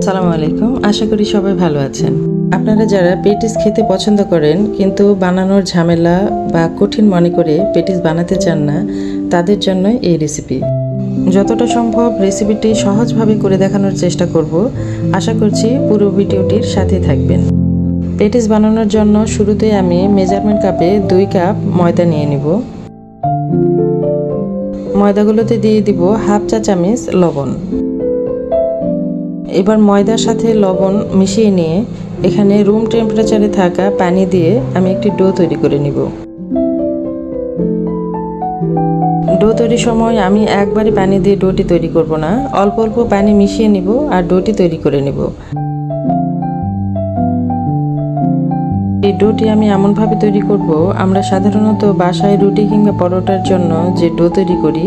আসসালামু আলাইকুম। আশা করি সবাই ভালো আছেন। আপনারা যারা পেটিস খেতে পছন্দ করেন কিন্তু বানানোর ঝামেলা বা কঠিন মনে করে পেটিস বানাতে চান না, তাদের জন্য এই রেসিপি। যতটা সম্ভব রেসিপিটি সহজভাবে করে দেখানোর চেষ্টা করব। আশা করছি পুরো ভিডিওটির সাথে থাকবেন। পেটিস বানানোর জন্য শুরুতে আমি মেজারমেন্ট কাপে 2 কাপ ময়দা নিয়ে নিব। ময়দাগুলোতে দিয়ে দিব হাফ চা চামচ লবণ। এবার ময়দার সাথে লবণ মিশিয়ে নিয়ে এখানে রুম টেম্পারেচারে থাকা পানি দিয়ে আমি একটি ডো তৈরি করে নিব। ডো তৈরির সময় আমি একবারে পানি দিয়ে ডোটি তৈরি করব না, অল্প অল্প পানি মিশিয়ে নিব আর ডোটি তৈরি করে নিব। এই ডোটি আমি এমনভাবে তৈরি করব, আমরা সাধারণত বাসায় রুটি কিংবা পরোটার জন্য যে ডো তৈরি করি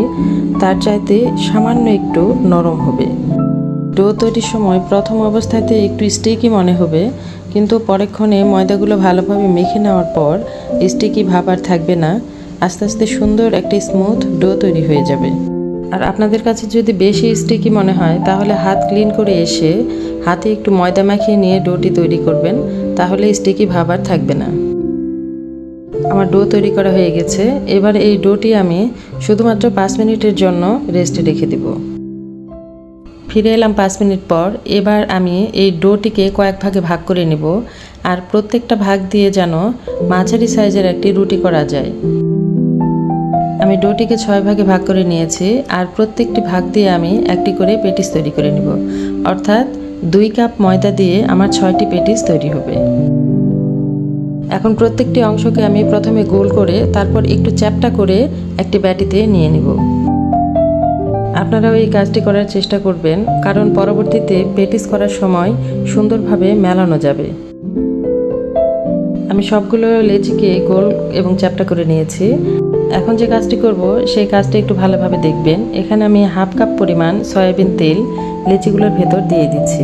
তার চাইতে সামান্য একটু নরম হবে। ডো তৈরির সময় প্রথম অবস্থাতে একটু স্টিকি মনে হবে, কিন্তু পরক্ষণে ময়দাগুলো ভালোভাবে মেখে নেওয়ার পর স্টিকি ভাব আর থাকবে না। আস্তে আস্তে সুন্দর একটি স্মুথ ডো তৈরি হয়ে যাবে। আর আপনাদের কাছে যদি বেশি স্টিকি মনে হয় তাহলে হাত ক্লিন করে এসে হাতে একটু ময়দা মাখিয়ে নিয়ে ডোটি তৈরি করবেন, তাহলে স্টিকি ভাব আর থাকবে না। আমার ডো তৈরি করা হয়ে গেছে। এবার এই ডোটি আমি শুধুমাত্র 5 মিনিটের জন্য রেস্টে রেখে দিব। ফিরে এলাম 5 মিনিট পর। এবার আমি এই ডোটিকে কয়েক ভাগে ভাগ করে নেব, আর প্রত্যেকটা ভাগ দিয়ে যেন মাঝারি সাইজের একটি রুটি করা যায়। আমি ডোটিকে 6 ভাগে ভাগ করে নিয়েছি, আর প্রত্যেকটি ভাগ দিয়ে আমি একটি করে পেটিস তৈরি করে নেব। অর্থাৎ 2 কাপ ময়দা দিয়ে আমার 6টি পেটিস তৈরি হবে। এখন প্রত্যেকটি অংশকে আমি প্রথমে গোল করে তারপর একটু চ্যাপ্টা করে একটি বাটিতে নিয়ে নিব। আপনারাও এই কাজটি করার চেষ্টা করবেন, কারণ পরবর্তীতে পেটিস করার সময় সুন্দরভাবে মেলানো যাবে। আমি সবগুলো লেচিকে গোল এবং চ্যাপ্টা করে নিয়েছি। এখন যে কাজটি করব সেই কাজটি একটু ভালোভাবে দেখবেন। এখানে আমি হাফ কাপ পরিমাণ সয়াবিন তেল লেচিগুলোর ভেতর দিয়ে দিচ্ছি।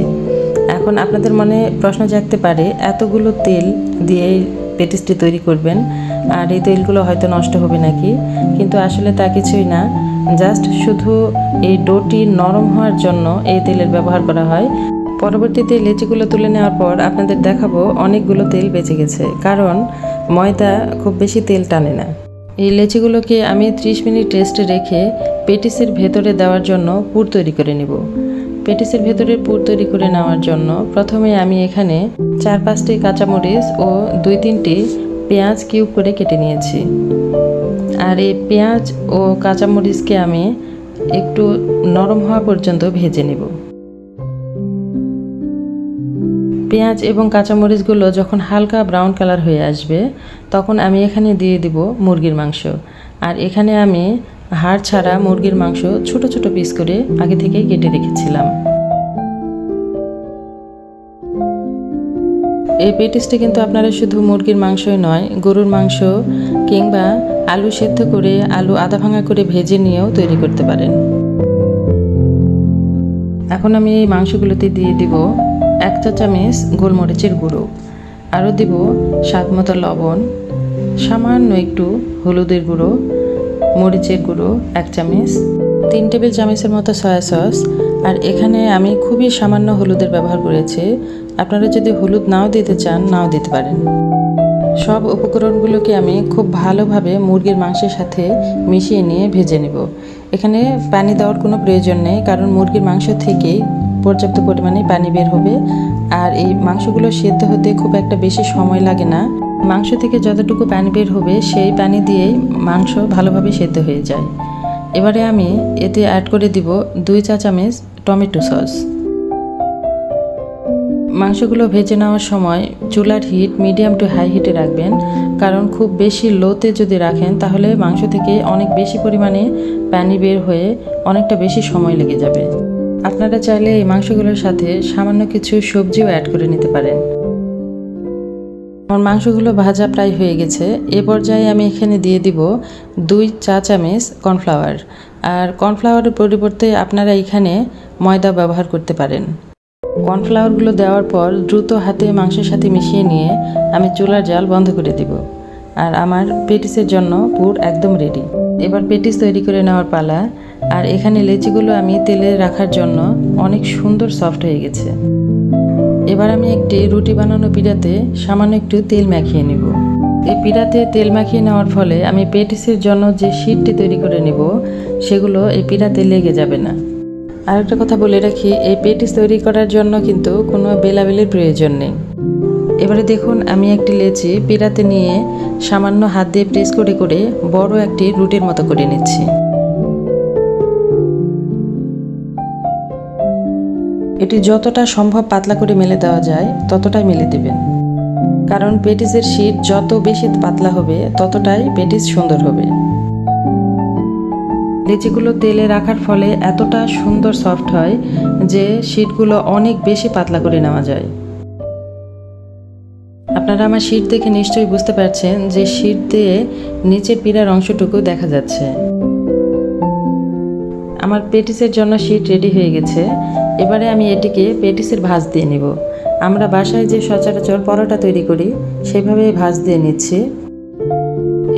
এখন আপনাদের মনে প্রশ্ন জাগতে পারে, এতগুলো তেল দিয়ে পেটিসটি তৈরি করবেন আর এই তেলগুলো হয়তো নষ্ট হবে নাকি? কিন্তু আসলে তা কিছুই না, জাস্ট শুধু এই ডোটি নরম হওয়ার জন্য এই তেলের ব্যবহার করা হয়। পরবর্তীতে লেচিগুলো তুলে নেওয়ার পর আপনাদের দেখাবো অনেকগুলো তেল বেঁচে গেছে, কারণ ময়দা খুব বেশি তেল টানে না। এই লেচিগুলোকে আমি 30 মিনিট রেস্টে রেখে পেটিসের ভেতরে দেওয়ার জন্য পুর তৈরি করে নিব। পেটিসের ভেতরে পুর তৈরি করে নেওয়ার জন্য প্রথমে আমি এখানে 4-5টি কাঁচামরিচ ও 2-3টি পেঁয়াজ কিউব করে কেটে নিয়েছি। আর এই পেঁয়াজ ও কাঁচামরিচকে আমি একটু নরম হওয়া পর্যন্ত ভেজে নেব। পেঁয়াজ এবং কাঁচামরিচগুলো যখন হালকা ব্রাউন কালার হয়ে আসবে তখন আমি এখানে দিয়ে দিব মুরগির মাংস। আর এখানে আমি হাড় ছাড়া মুরগির মাংস ছোট ছোট পিস করে আগে থেকেই কেটে রেখেছিলাম। এই পেটিসটি কিন্তু আপনারা শুধু মুরগির মাংসই নয়, গরুর মাংস কিংবা আলু সেদ্ধ করে আলু আধা ভাঙা করে ভেজে নিয়েও তৈরি করতে পারেন। এখন আমি এই মাংসগুলোতে দিয়ে দিব 1 চা চামচ গোলমরিচের গুঁড়ো, আরও দিব স্বাদমতো লবণ, সামান্য একটু হলুদের গুঁড়ো, মরিচের গুঁড়ো 1 চামচ, 3 টেবিল চামচের মতো সয়া সস। আর এখানে আমি খুবই সামান্য হলুদের ব্যবহার করেছি। আপনারা যদি হলুদ নাও দিতে চান নাও দিতে পারেন। সব উপকরণগুলোকে আমি খুব ভালোভাবে মুরগির মাংসের সাথে মিশিয়ে নিয়ে ভেজে নেব। এখানে পানি দেওয়ার কোনো প্রয়োজন নেই, কারণ মুরগির মাংস থেকেই পর্যাপ্ত পরিমাণে পানি বের হবে। আর এই মাংসগুলো সেদ্ধ হতে খুব একটা বেশি সময় লাগে না। মাংস থেকে যতটুকু পানি বের হবে সেই পানি দিয়েই মাংস ভালোভাবে সেদ্ধ হয়ে যায়। এবারে আমি এতে অ্যাড করে দিব 2 চা চামচ টমেটো সস। মাংসগুলো ভেজে নেওয়ার সময় চুলার হিট মিডিয়াম টু হাই হিটে রাখবেন, কারণ খুব বেশি লোতে যদি রাখেন তাহলে মাংস থেকে অনেক বেশি পরিমাণে পানি বের হয়ে অনেকটা বেশি সময় লেগে যাবে। আপনারা চাইলে এই মাংসগুলোর সাথে সামান্য কিছু সবজিও অ্যাড করে নিতে পারেন। আমার মাংসগুলো ভাজা প্রায় হয়ে গেছে। এ পর্যায়ে আমি এখানে দিয়ে দিব 2 চা চামচ কর্নফ্লাওয়ার। আর কর্নফ্লাওয়ারের পরিবর্তে আপনারা এখানে ময়দা ব্যবহার করতে পারেন। কর্নফ্লাওয়ারগুলো দেওয়ার পর দ্রুত হাতে মাংসের সাথে মিশিয়ে নিয়ে আমি চুলার জাল বন্ধ করে দিব। আর আমার পেটিসের জন্য পুর একদম রেডি। এবার পেটিস তৈরি করে নেওয়ার পালা। আর এখানে লেচিগুলো আমি তেলে রাখার জন্য অনেক সুন্দর সফট হয়ে গেছে। এবার আমি একটি রুটি বানানো পিঠাতে সামান্য একটু তেল মাখিয়ে নিব। এই পিঠাতে তেল মাখিয়ে নেওয়ার ফলে আমি পেটিসের জন্য যে শীটটি তৈরি করে নিব সেগুলো এই পিঠাতে লেগে যাবে না। আর একটা কথা বলে রাখি, এই পেটিস তৈরি করার জন্য কিন্তু কোনো বেলাবেলির প্রয়োজন নেই। এবারে দেখুন আমি একটি লেচি পিঠাতে নিয়ে সামান্য হাত দিয়ে প্রেস করে করে বড় একটি রুটির মতো করে নিচ্ছি। এটি যতটা সম্ভব পাতলা করে মেলে দেওয়া যায় ততটাই মেলে দেবেন, কারণ পেটিসের শীট যত বেশি পাতলা হবে ততটাই পেটিস সুন্দর হবে। লেচিগুলো তেলে রাখার ফলে এতটা সুন্দর সফট হয় যে শীটগুলো অনেক বেশি পাতলা করে নেওয়া যায়। আপনারা আমার শীট দেখে নিশ্চয়ই বুঝতে পারছেন যে শীট দিয়ে নিচের পিঠার অংশটুকু দেখা যাচ্ছে। আমার পেটিসের জন্য শীট রেডি হয়ে গেছে। এবারে আমি এটিকে পেটিসের ভাঁজ দিয়ে নিব। আমরা বাসায় যে সচরাচর পরোটা তৈরি করি সেভাবে ভাঁজ দিয়ে নিচ্ছি।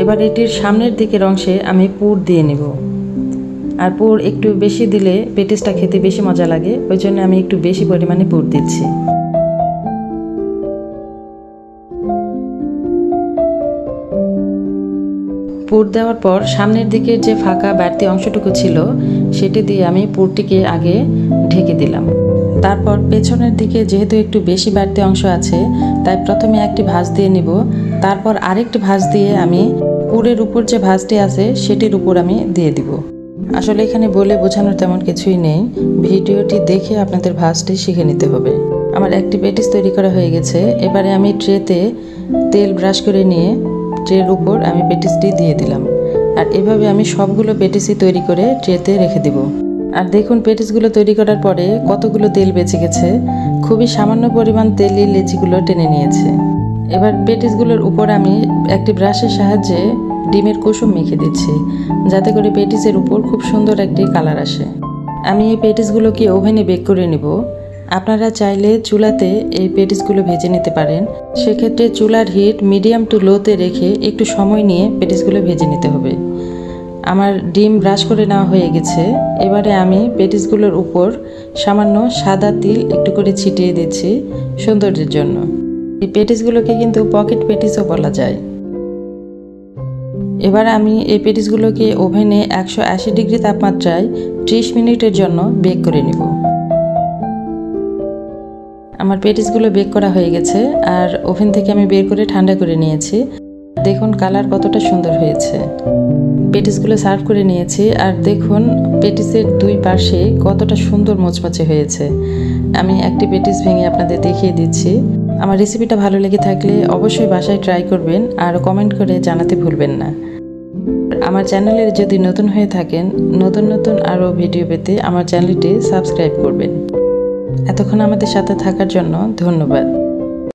এবার এটির সামনের দিকের অংশে আমি পুর দিয়ে নিব। আর পুর একটু বেশি দিলে পেটিসটা খেতে বেশি মজা লাগে, ওই জন্য আমি একটু বেশি পরিমাণে পুর দিচ্ছি। পুর দেওয়ার পর সামনের দিকের যে ফাঁকা বাড়তি অংশটুকু ছিল সেটি দিয়ে আমি পুরটিকে আগে ঢেকে দিলাম। তারপর পেছনের দিকে যেহেতু একটু বেশি বাড়তি অংশ আছে তাই প্রথমে একটি ভাঁজ দিয়ে নিব, তারপর আরেকটি ভাঁজ দিয়ে আমি পুরের উপর যে ভাঁজটি আছে সেটির উপর আমি দিয়ে দিব। আসলে এখানে বলে বোঝানোর তেমন কিছুই নেই, ভিডিওটি দেখে আপনাদের ভাঁজটি শিখে নিতে হবে। আমার একটি পেটিস তৈরি করা হয়ে গেছে। এবারে আমি ট্রেতে তেল ব্রাশ করে নিয়ে ট্রের উপর আমি পেটিসটি দিয়ে দিলাম। আর এভাবে আমি সবগুলো পেটিসই তৈরি করে ট্রেতে রেখে দেব। আর দেখুন পেটিসগুলো তৈরি করার পরে কতগুলো তেল বেঁচে গেছে। খুবই সামান্য পরিমাণ তেলই লেচিগুলো টেনে নিয়েছে। এবার পেটিসগুলোর উপর আমি একটি ব্রাশের সাহায্যে ডিমের কুসুম মেখে দিচ্ছি, যাতে করে পেটিসের উপর খুব সুন্দর একটি কালার আসে। আমি এই পেটিসগুলোকে ওভেনে বেক করে নেব। আপনারা চাইলে চুলাতে এই পেটিসগুলো ভেজে নিতে পারেন। সেক্ষেত্রে চুলার হিট মিডিয়াম টু লোতে রেখে একটু সময় নিয়ে পেটিসগুলো ভেজে নিতে হবে। আমার ডিম ব্রাশ করে নেওয়া হয়ে গেছে। এবারে আমি পেটিসগুলোর উপর সামান্য সাদা তিল একটু করে ছিটিয়ে দিচ্ছি সৌন্দর্যের জন্য। এই পেটিসগুলোকে কিন্তু পকেট পেটিসও বলা যায়। এবার আমি এই পেটিসগুলোকে ওভেনে 180 ডিগ্রি তাপমাত্রায় 30 মিনিটের জন্য বেক করে নেব। আমার পেটিসগুলো বেক করা হয়ে গেছে আর ওভেন থেকে আমি বের করে ঠান্ডা করে নিয়েছি। দেখুন কালার কতটা সুন্দর হয়েছে। পেটিসগুলো সার্ভ করে নিয়েছি আর দেখুন পেটিসের দুই পাশে কতটা সুন্দর মোচমোচে হয়েছে। আমি একটি পেটিস ভেঙে আপনাদের দেখিয়ে দিচ্ছি। আমার রেসিপিটা ভালো লেগে থাকলে অবশ্যই বাসায় ট্রাই করবেন আর কমেন্ট করে জানাতে ভুলবেন না। আমার চ্যানেলের যদি নতুন হয়ে থাকেন, নতুন নতুন আরও ভিডিও পেতে আমার চ্যানেলটি সাবস্ক্রাইব করবেন। এতক্ষণ আমাদের সাথে থাকার জন্য ধন্যবাদ।